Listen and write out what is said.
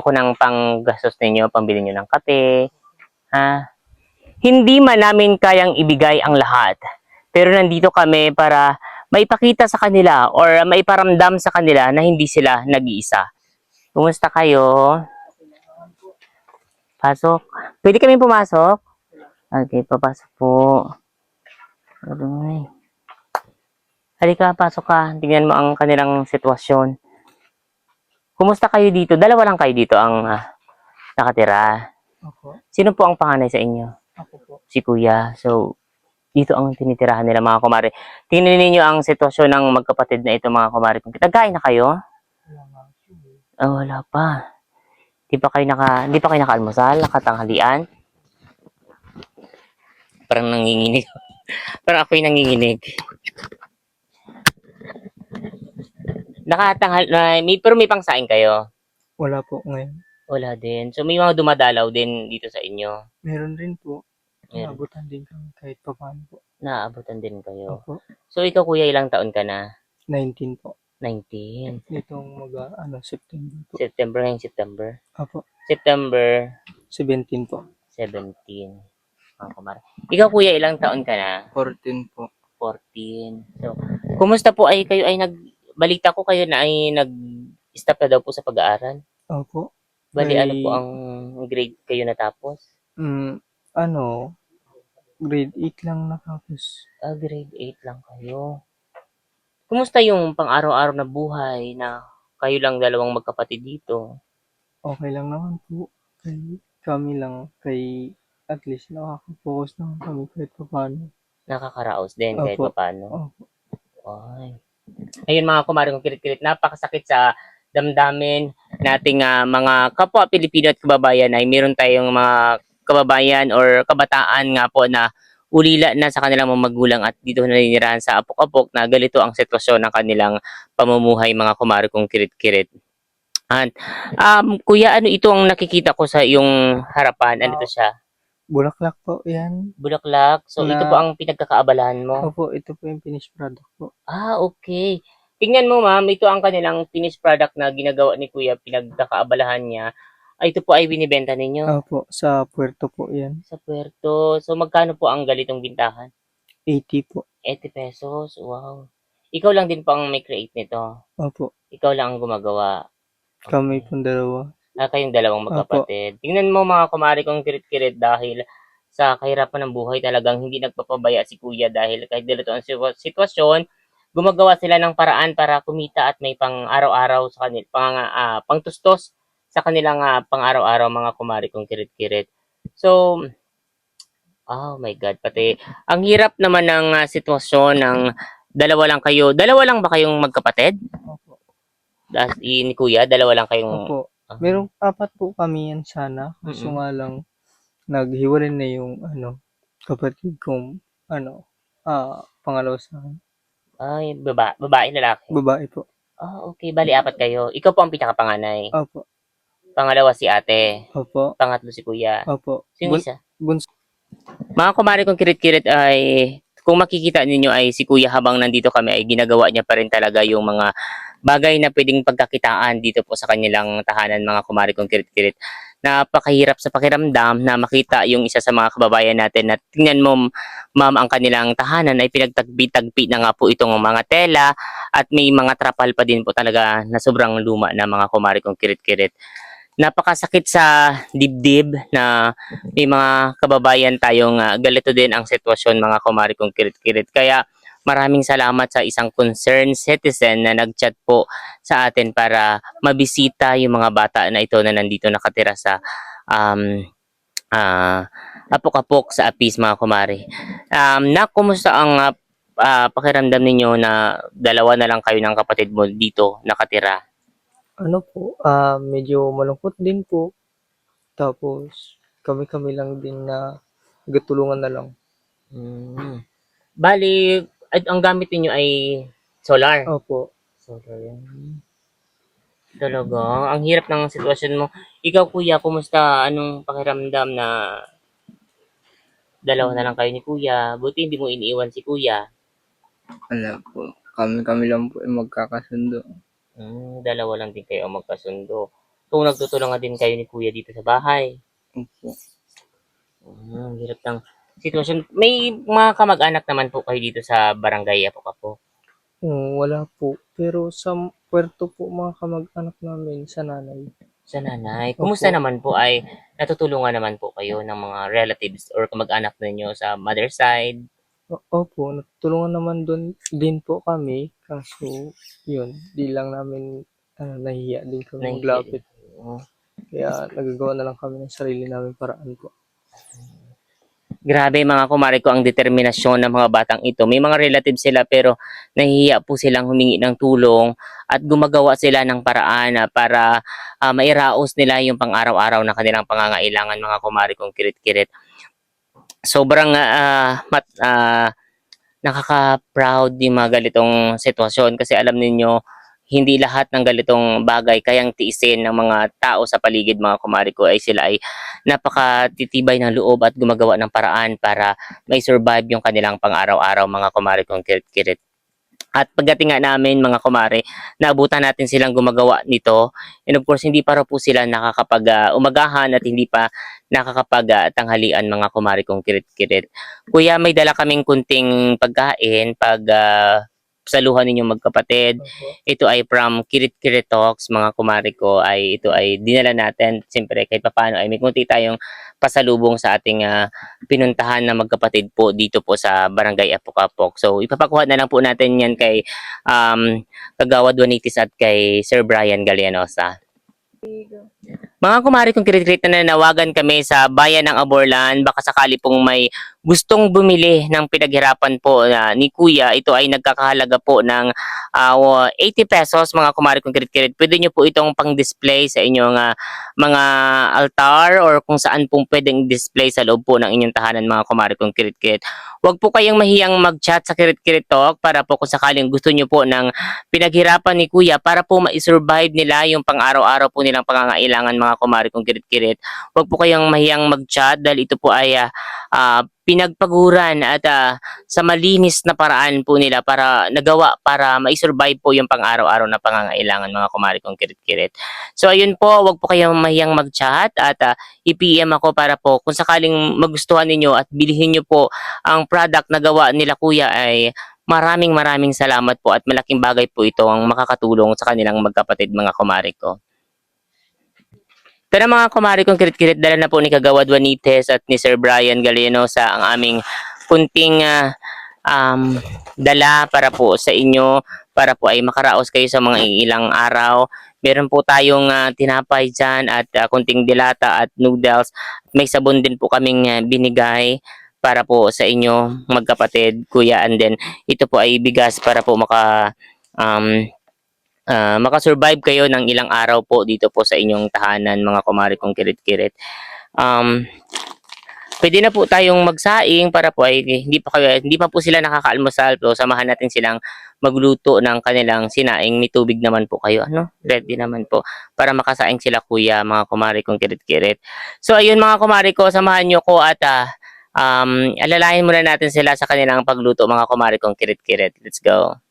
Ako ng panggastos ninyo, pambili nyo ng kape, ha? Hindi man namin kayang ibigay ang lahat. Pero nandito kami para maipakita sa kanila or maiparamdam sa kanila na hindi sila nag-iisa. Kumusta kayo? Pasok. Pwede kami pumasok? Okay, papasok po. Aray. Halika, pasok ka. Tingnan mo ang kanilang sitwasyon. Kumusta kayo dito? Dalawa lang kayo dito ang nakatira. Opo. Sino po ang panganay sa inyo? Ako po. Si Kuya. So, dito ang tinitirahan nila mga kumare. Tingnan ninyo ang sitwasyon ng magkapatid na ito mga kumare. Nagkain na kayo? Oh, wala pa. Di pa kayo naka-almusal, nakatanghalian? Parang nanginginig. Parang ako'y nanginginig. Pero may pangsaing kayo? Wala po ngayon. Wala din. So may mga dumadalaw din dito sa inyo? Meron rin po. Meron. Naabutan din kami kahit pa paano po. Naaabutan din kayo. Opo. So ikaw kuya, ilang taon ka na? 19 po. 19. Itong September po. September ngayong September? Opo. September 17 po. 17. Mga kumare. Ikaw kuya, ilang taon ka na? 14 po. 14. So, kumusta po ay kayo ay balita ko kayo na ay nag-stop na daw po sa pag-aaral? Opo. Bali, May- ano po ang grade kayo natapos? Grade 8 lang natapos. Grade 8 lang kayo. Kumusta yung pang-araw-araw na buhay na kayo lang dalawang magkapatid dito? Okay lang naman po. Kami lang. At least nakaka-focus naman kami kahit pa paano. Nakakaraos din kahit Opo. paano? Opo. Ay. Ayun mga kumare kong kirit-kirit, napakasakit sa damdamin nating mga kapwa Pilipino at kababayan ay meron tayong mga kababayan or kabataan nga po na ulila na sa kanilang mga magulang at dito naninirahan sa apok-apok na ganito ang sitwasyon ng kanilang pamumuhay mga kumare kong kirit-kirit. At kuya, ano ito ang nakikita ko sa iyong harapan? Ano ito siya? Bulaklak po yan. Bulaklak. So ito po ang pinagkakaabalahan mo? Opo, ito po yung finished product po. Okay. Tingnan mo ma'am, ito ang kanilang finished product na ginagawa ni Kuya, pinagkakaabalahan niya. Ito po ay binibenta ninyo? Opo, sa Puerto po yan. Sa Puerto. So magkano po ang ganitong bintahan? 80 po. 80 pesos. Wow. Ikaw lang din po ang may create nito? Opo, Ikaw lang ang gumagawa? kami pong dalawa. Kayong dalawang magkapatid. Tingnan mo mga kumari kong kirit-kirit dahil sa kahirapan ng buhay talagang hindi nagpapabaya si Kuya dahil kahit ganito ang sitwasyon, gumagawa sila ng paraan para kumita at may pang araw-araw sa kanil pangtustos sa kanilang pang araw-araw mga kumari kong kirit-kirit. So, oh my God, pati ang hirap naman ng sitwasyon ng dalawa lang kayo. Dalawa lang ba kayong magkapatid? Opo. Ni Kuya, dalawa lang kayong Opo. Merong 4 po kami yan sana. Kaso nga lang, naghiwalay na yung kapatid kong pangalawa sa akin. Ay, babae, lalaki? Babae po. Okay. Bali, 4 kayo. Ikaw po ang pinakapanganay. Opo. Pangalawa si ate. Opo. Pangatlo si Kuya. Opo. Sino isa? Bunso. Mga kumari kong kirit-kirit ay, kung makikita ninyo ay si Kuya habang nandito kami ay ginagawa niya pa rin talaga yung mga bagay na pwedeng pagkakitaan dito po sa kanilang tahanan mga kumari kong kirit-kirit. Napakahirap sa pakiramdam na makita yung isa sa mga kababayan natin na tingnan mo ma'am ang kanilang tahanan ay pinagtagpi-tagpi na nga po itong mga tela at may mga trapal pa din po talaga na sobrang luma na mga kumari kong kirit-kirit. Napakasakit sa dibdib na may mga kababayan tayong galito din ang sitwasyon mga kumari kong kirit-kirit. Kaya maraming salamat sa isang concerned citizen na nag-chat po sa atin para mabisita yung mga bata na ito na nandito nakatira sa apok-apok sa Apis mga kumari. Kumusta ang pakiramdam ninyo na dalawa na lang kayo ng kapatid mo dito nakatira? Medyo malungkot din po. Tapos, kami-kami lang din na gatulungan na lang. Bali, ang gamit niyo ay solar? Opo. Solar yan. Talaga, ang hirap ng sitwasyon mo. Ikaw kuya, kumusta? Anong pakiramdam na dalawa na lang kayo ni kuya? Buti hindi mo iniiwan si kuya. Wala po. Kami lang po ay magkakasundo. Dalawa lang din kayo ang magkasundo. kung nagtutulungan din kayo ni kuya dito sa bahay. Opo. Hirap ng sitwasyon. May mga kamag-anak naman po kayo dito sa barangay Apocapo. Wala po. Pero sa puerto po mga kamag-anak namin sa nanay. Sa nanay. Kumusta Opo. naman po ay natutulungan naman po kayo ng mga relatives or kamag-anak ninyo sa mother side? Opo, natulungan naman din po kami. Kaso, yun, di lang namin nahihiya din kami maglapit. Oo. Kaya nagagawa na lang kami ng sarili namin paraan po. Grabe mga kumare ko ang determinasyon ng mga batang ito. May mga relatives sila pero nahihiya po silang humingi ng tulong at gumagawa sila ng paraan para mairaos nila yung pang-araw-araw na kanilang pangangailangan mga kumare kong kirit-kirit. Sobrang nakaka-proud yung mga ganitong sitwasyon kasi alam ninyo hindi lahat ng ganitong bagay kayang tiisin ng mga tao sa paligid mga kumari ko ay sila ay napakatitibay ng loob at gumagawa ng paraan para may survive yung kanilang pang-araw-araw mga kumari kong kirit-kirit. At pagdating nga namin mga kumare, naabutan natin silang gumagawa nito. And of course, hindi pa raw po sila nakakapag umagahan at hindi pa nakakapag tanghalian mga kumare kong kirit-kirit. Kuya, may dala kaming kunting pagkain pag saluhan ninyong magkapatid. Opo. Ito ay from Kirit Kirit Talks, mga kumare ko, ay ito ay dinala natin. Siyempre, kahit papaano ay may kunti tayong pasalubong sa ating pinuntahan na magkapatid po dito po sa Barangay Apocapok. So, ipapakuha na lang po natin yan kay Kagawad Juanitis at kay Sir Brian Galianosa. Mga kumari kong kirit-kirit na nanawagan kami sa bayan ng Aborlan, baka sakali pong may gustong bumili ng pinaghirapan po ni Kuya, ito ay nagkakahalaga po ng 80 pesos mga kumari kong kirit-kirit. Pwede nyo po itong pang-display sa inyong mga altar or kung saan pong pwedeng display sa loob po ng inyong tahanan mga kumari kong kirit-kirit. Huwag po kayong mahiyang mag-chat sa Kirit-Kirit Talk para po kung sakaling gusto nyo po ng pinaghirapan ni Kuya para po ma-survive nila yung pang-araw-araw po nilang pangangailangan mga kumari kong kirit-kirit. Huwag po kayong mahiyang mag-chat dahil ito po ay pinagpaguran at sa malinis na paraan po nila para nagawa para ma-survive po yung pang-araw-araw na pangangailangan mga kumari kong kirit-kirit. So ayun po, huwag po kayong mahiyang mag-chat at i-PM ako para po kung sakaling magustuhan ninyo at bilhin nyo po ang product na gawa nila Kuya ay maraming salamat po at malaking bagay po ito ang makakatulong sa kanilang magkapatid mga kumari ko. Pero mga kumari kong kirit-kirit, dala na po ni Kagawad Juanites at ni Sir Brian Galeno sa ang aming kunting dala para po sa inyo, para po ay makaraos kayo sa mga ilang araw. Meron po tayong tinapay dyan at kunting dilata at noodles. May sabon din po kaming binigay para po sa inyo magkapatid, Kuya. And then ito po ay bigas para po makasurvive kayo ng ilang araw po dito po sa inyong tahanan mga kumari kong kirit-kirit. Pwede na po tayong magsaing para po ay hindi pa po sila nakakaalmusal, so samahan natin silang magluto ng kanilang sinaing. May tubig naman po kayo, ready naman po para makasaing sila Kuya mga kumari kong kirit-kirit. So ayun mga kumari ko, samahan nyo ko at alalayan muna natin sila sa kanilang pagluto mga kumari kong kirit-kirit. Let's go.